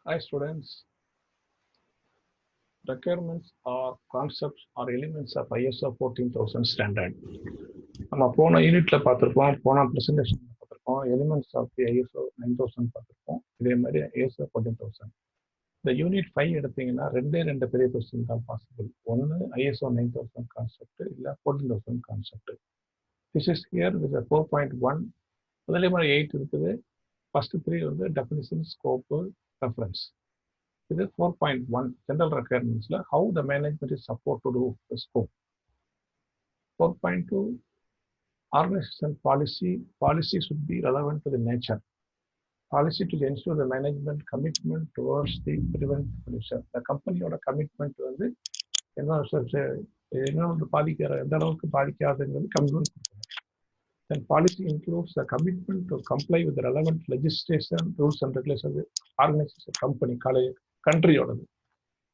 Hi students, requirements or concepts or elements of ISO 14000 standard. நம்ம போன யூனிட்ல பார்த்துருப்போம், போன ப்ரெசன்டேஷன் பார்த்துருப்போம், எலிமெண்ட்ஸ் ஆஃப் தி ஐஎஸ்ஓ 9000 பார்த்துருப்போம். இதே மாதிரி ஐஎஸ்ஓ 14000. இந்த யூனிட் 5 எடுத்தீங்கன்னா ரெண்டு பெரிய கொஸ்டின் தான் பாசிபிள். ஒன்று ஐஎஸ்ஓ 9000 கான்செப்ட், இல்லை 14000 concept. This is here with 4.1. முதலே மாதிரி 8 இருக்குது. ஃபர்ஸ்ட் 3 வந்து டெஃபினிஷன், ஸ்கோப்பு, ரெஃபரன்ஸ். இது 4.1 general requirements how the management is supposed to do the scope. 4.2 organization policy should be relevant to the nature. Policy to ensure the management commitment towards the preventive pollution. The company oda commitment வந்து என்ன பாதிக்கிற எந்த அளவுக்கு பாதிக்காதுங்கிறது commitment. Then policy includes the commitment to comply with the relevant legislation, rules and regulations of the organization, company, country order.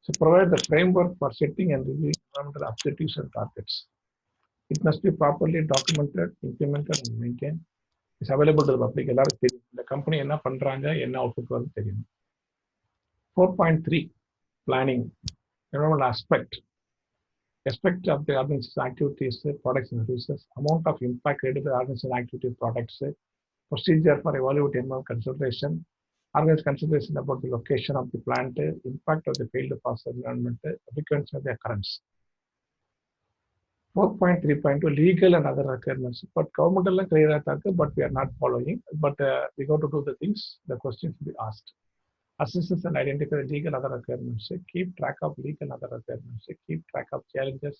So provide the framework for setting and reviewing environmental objectives and targets. It must be properly documented, implemented and maintained. It's available to the public. The company enna pandranga, enna output varudhu theriyum. 4.3 planning, environmental aspect of the organization activities, products and services, amount of impact created by organization activity products, procedure for evaluating environmental consideration, organized consideration about the location of the plant, impact of the field process environment, frequency of the occurrence. 4.3.2 legal and other requirements. But government is clear, but we are not following. But we got to do the things, the questions will be asked. Assess and identify the legal and other requirements. Keep track of legal and other requirements. Keep track of challenges,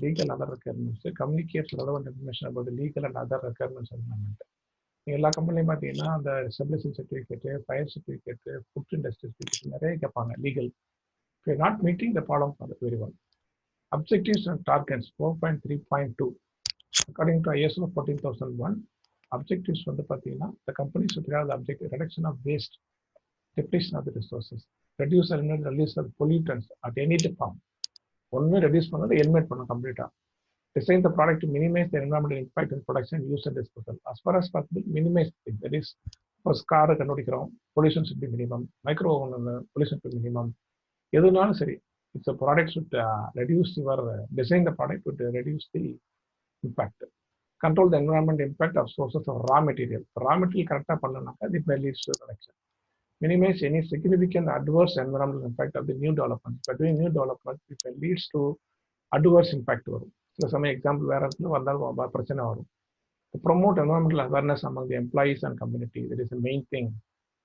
legal and other requirements. Communicate relevant information about the legal and other requirements of the environment. எல்லா கம்பெனிலையும் பார்த்தீங்கன்னா அந்த establishment certificate, fire certificate, food industry certificate நிறைய கேட்பாங்க legal. We are not meeting the follow for very well. Objectives and targets 4.3.2 according to ISO 14001. Objectives வந்து பார்த்தீங்கன்னா the company should have the objective reduction of waste, depletion of the resources, reduce or eliminate release of pollutants at any form. ஒன்றுமே reduce பண்ணாலும் eliminate பண்ணணும் கம்ப்ளீட்டாக. Design the product to minimize the environmental impact in production, use and disposal. As far as possible, minimize it. That is, for car pollution should be minimum, micro pollution should be minimum. எதுனாலும் சரி, it's a product should reduce your design the product to reduce the impact. Control the environment impact of sources of raw material. Raw material correctா பண்ணனாக்கா it may lead to reduction. Minimize any significant adverse environmental impact of the new development. By doing new development, it may leads to adverse impact வரும். Some example where பிரச்சனை வரும். To promote environmental awareness among the employees and community, that is the main thing.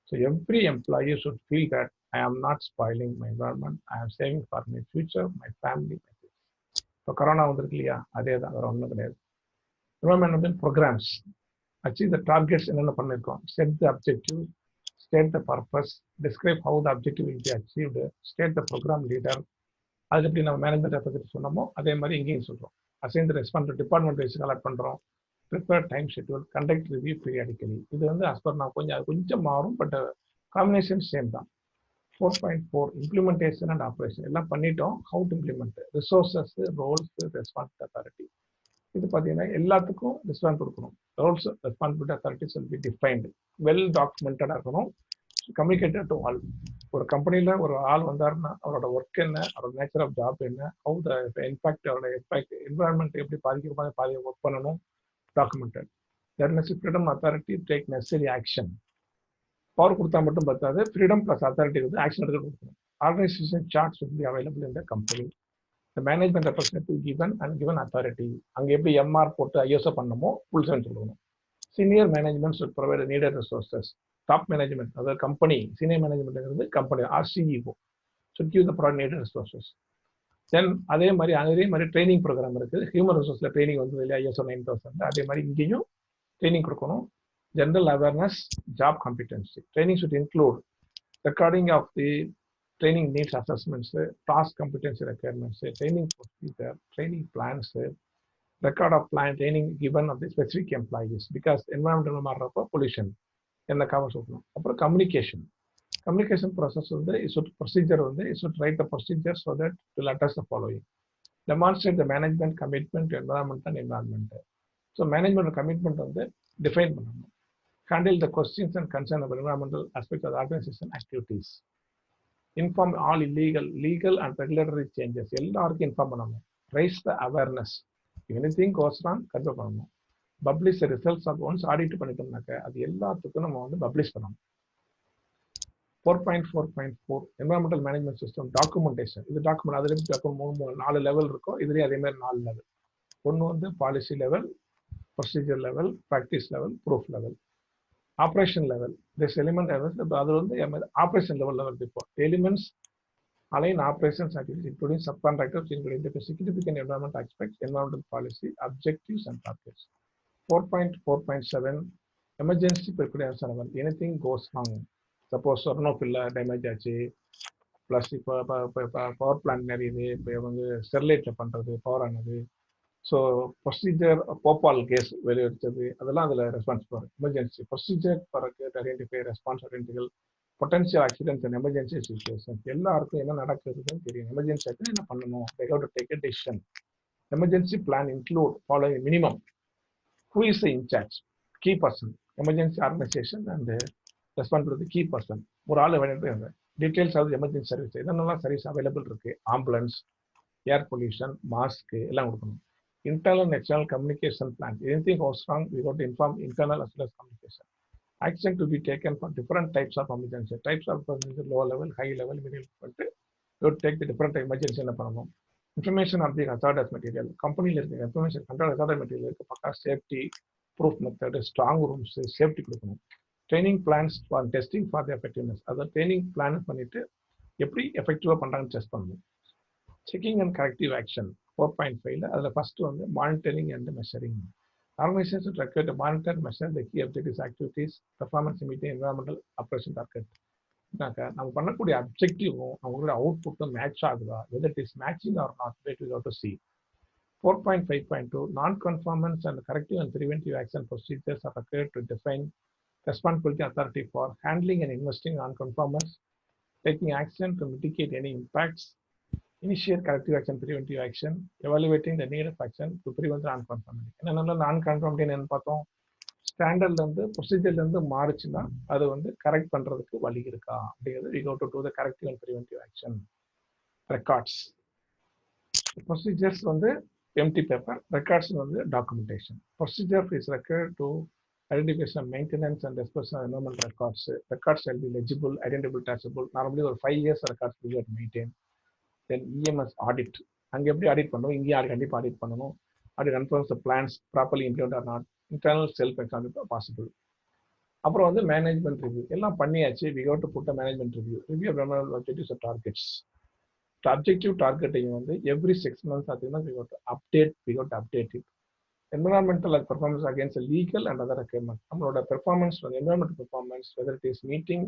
So every employee should feel that I am not spoiling my environment, I am saving for my future, my family, my kids. So corona வந்திருக்கு இல்லையா, அதே தான், வேற ஒன்றும் கிடையாது. Environmental programs, achieve the targets என்னென்ன பண்ணிருக்கோம், set the objective, state the purpose, describe how the objective will be achieved, state the program leader. அது எப்படி நம்ம மேனேஜ்மெண்ட் பற்றி சொன்னோமோ அதே மாதிரி இங்கேயும் சொல்கிறோம். Assign response department wise collect பண்ணுறோம். Prepare time schedule, conduct review periodically. இது வந்து அஸ் பர் நான் கொஞ்சம் மாறும், பட் காம்பினேஷன் சேம் தான். 4.4 இம்ப்ளிமெண்டேஷன் அண்ட் ஆப்ரேஷன் எல்லாம் பண்ணிட்டோம். How to implement, resources, roles, responsibility authority. இது பார்த்தீங்கன்னா எல்லாத்துக்கும் ரெஸ்பான்ஸ் கொடுக்கணும். Roles, responsibility authorities will be defined, well டாக்குமெண்டடாக இருக்கணும், கம்யூனிகேட்டட் டு ஆல். ஒரு கம்பெனியில் ஒரு ஆள் வந்தாருன்னா அவரோட ஒர்க் என்ன, அவரோட நேச்சர் ஆஃப் ஜாப் என்ன, ஹவு த இம்பாக்ட், அவரோட இம்பாக்ட் என்வரான்மெண்ட் எப்படி பாதிக்க ஒர்க் பண்ணணும், documented. There must be freedom authority take necessary action. Power கொடுத்தா மட்டும் பார்த்தாது, ஃப்ரீடம் ப்ளஸ் அத்தாரிட்டி வந்து ஆக்ஷன் எடுக்க கொடுக்கணும். Organisation charts will be available in the company. The management representative given and given authority. அங்கே எப்படி எம்ஆர் போட்டு ஐஎஸ்ஓ பண்ணணுமோ ஃபுல் சென்ஸ் சொல்லணும். Senior management should provide needed resources. Top management, அதாவது company senior மேனேஜ்மெண்ட்ங்கிறது company CEO should give the product needed resources. Then அதே மாதிரி training program இருக்குது. ஹியூமன் ரிசோர்ஸில் ட்ரைனிங் வந்து இல்லையா ஐஎஸ்ஓ 9000. அதே மாதிரி இங்கேயும் ட்ரைனிங் கொடுக்கணும். General awareness, job competency. Training should include recording of the training needs assessments, task competency requirements, training procedure, training plans, record of plan training given of the specific employees, because environmental மாறுறப்போ pollution என்ன cover சொல்லணும். அப்புறம் communication process வந்து procedure வந்து write the procedure so that will address the following. Demonstrate the management commitment to environment and environment. So management commitment வந்து define பண்ணணும். Handle the questions and concern of environmental aspect of organisation activities. inform all illegal, legal and regulatory changes. எல்லாருக்கும் inform பண்ணணும். Raise the awareness. If anything goes wrong, கண்டிப்பாக பண்ணணும். Publish the results of once audit பண்ணிட்டோம்னாக்க அது எல்லாத்துக்கும் நம்ம வந்து publish பண்ணணும். 4.4.4 environmental management system documentation. இது டாக்குமெண்ட் அதில் 4 லெவல் இருக்கும். இதுலேயும் அதே மாதிரி 4 லெவல். ஒன்று வந்து policy level, procedure level, practice level, proof level. Operation level, this element அது வந்து ஆப்ரேஷன் லெவலில் வருது. இப்போ elements align operations activities including subcontractors including the significant environmental aspects, environmental policy, objectives and targets. 4.4.7 emergency preparedness level. Anything goes wrong, suppose சொர்ணோஃபில்ல damage ஆச்சு, plus இப்போ power plant நிறையுது, இப்போ வந்து ஸ்டெர்லைட்டில் பண்ணுறது பவர் ஆனது, ஸோ ப்ரொசீஜர் போபால் கேஸ் வெளியெடுத்தது, அதெல்லாம் அதில் ரெஸ்பான்ஸ் வரும். Emergency procedure for identify response identical potential accidents and emergency situation. எல்லாருக்கும் என்ன நடக்குதுன்னு தெரியும். எமர்ஜென்சி ஆக்சிடென்ட் என்ன பண்ணணும், they have to take a decision. Emergency plan include following minimum. Who is the in charge? Key person. Emergency organization and responsibility key person. ஒரு ஆள் வேணும். Details of emergency service, இதெல்லாம் சர்வீஸ் அவைலபிள் இருக்கு. Ambulance, air pollution, mask எல்லாம் கொடுக்கணும். Internal and external communication plan. Anything goes wrong, we got to inform internal as well as communication. Action to be taken for different types of emergency. Types of emergency, low level, high level, medium level. You take the different emergency. Information of the hazardous material. Company information control hazardous material. Safety proof method, strong rooms, safety. Training plans for testing for the effectiveness. Other training plan பண்ணிட்டு எப்படி எஃபெக்டிவா பண்றாங்கன்னு test பண்ணணும். Checking and corrective action. 4.5 அதில் first வந்து monitoring and measuring. Organizations required to monitor, measure the key objectives, activities, performance meeting, environmental operation target. நம்ம பண்ணக்கூடிய அப்ஜெக்டிவும் அவங்களோட அவுட்புட்டும் match ஆகுதா, whether it is matching or not, wait we have to see. 4.5.2 non-conformance and corrective and preventive action procedures are required to define responsibility authority for handling and investing non-conformance, taking action to mitigate any impacts, initiate corrective action, preventive action, evaluating the need of action to prevent the non-conformity. என்னென்ன non-conformity என்னன்னு பார்த்தோம். ஸ்டாண்டர்ட்ல இருந்து ப்ரொசீஜர்ல இருந்து மாறுச்சுன்னா அது வந்து correct பண்றதுக்கு வழி இருக்கா அப்படிங்கிறது we go to do the corrective and preventive action. Records, procedures வந்து empty paper, records வந்து documentation. Procedure is required to identification, maintenance and disposition of environmental records. Records shall be legible, identifiable, traceable. Normally ஒரு 5 years records we have to maintain. Then EMS audit. அங்கே எப்படி audit பண்ணணும், இங்கேயும் கண்டிப்பாக audit பண்ணணும். Audit confirms the plans properly implemented or not. Internal self exam possible. அப்புறம் வந்து management review எல்லாம் பண்ணியாச்சு. we have to put a management review. Review of environmental objectives and targets. Objective targeting வந்து every 6 months பார்த்தீங்கன்னா we have to update it. Environmental performance against legal and other requirements. நம்மளோட performance வந்து environmental performance, whether it is meeting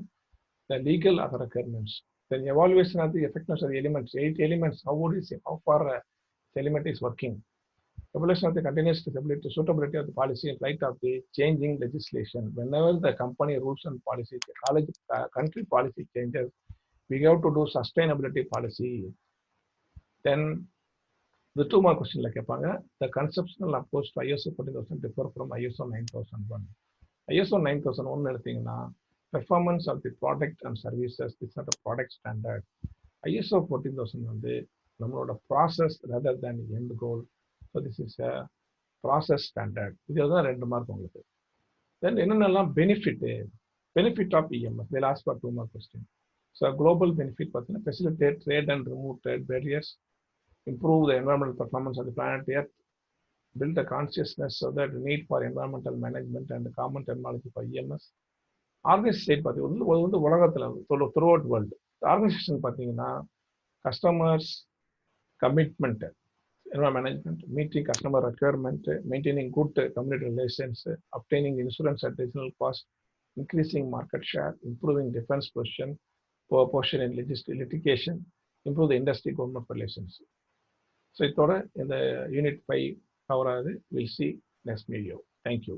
the legal other requirements. Then evaluation of the effectiveness of the elements, 8 elements, how would you say, how far the element is working. Evaluation of the continuous suitability of the policy in light of the changing legislation. Whenever the company rules and policies, country policy changes, we have to do sustainability policy. Then the 2 more questions like the conceptual approach to ISO 14000 differ from ISO 9001. ISO 9001 எடுத்தீங்கன்னா performance of the product and services, this is the product standard. ISO 14000 வந்து நம்மளோட process rather than end goal. So this is a process standard. இதுதான் 2 mark உங்களுக்கு. Then என்னென்னலாம் benefit of EMS, they'll ask for 2 more questions. So global benefit பார்த்தீங்கன்னா facilitate trade and remove trade barriers, improve the environmental performance of the planet Earth, build a consciousness so that the need for environmental management and the common terminology for EMS. Organisation பார்த்தீங்கன்னா வந்து உலகத்தில் through out world. Organisation பார்த்தீங்கன்னா customers commitment, environmental management, meeting customer requirement, maintaining good community relations, obtaining insurance at reasonable cost, increasing market share, improving defense portion in litigation, improve the industry government relations. So இதோட இந்த unit 5 cover ஆகுது. We'll see next video. Thank you.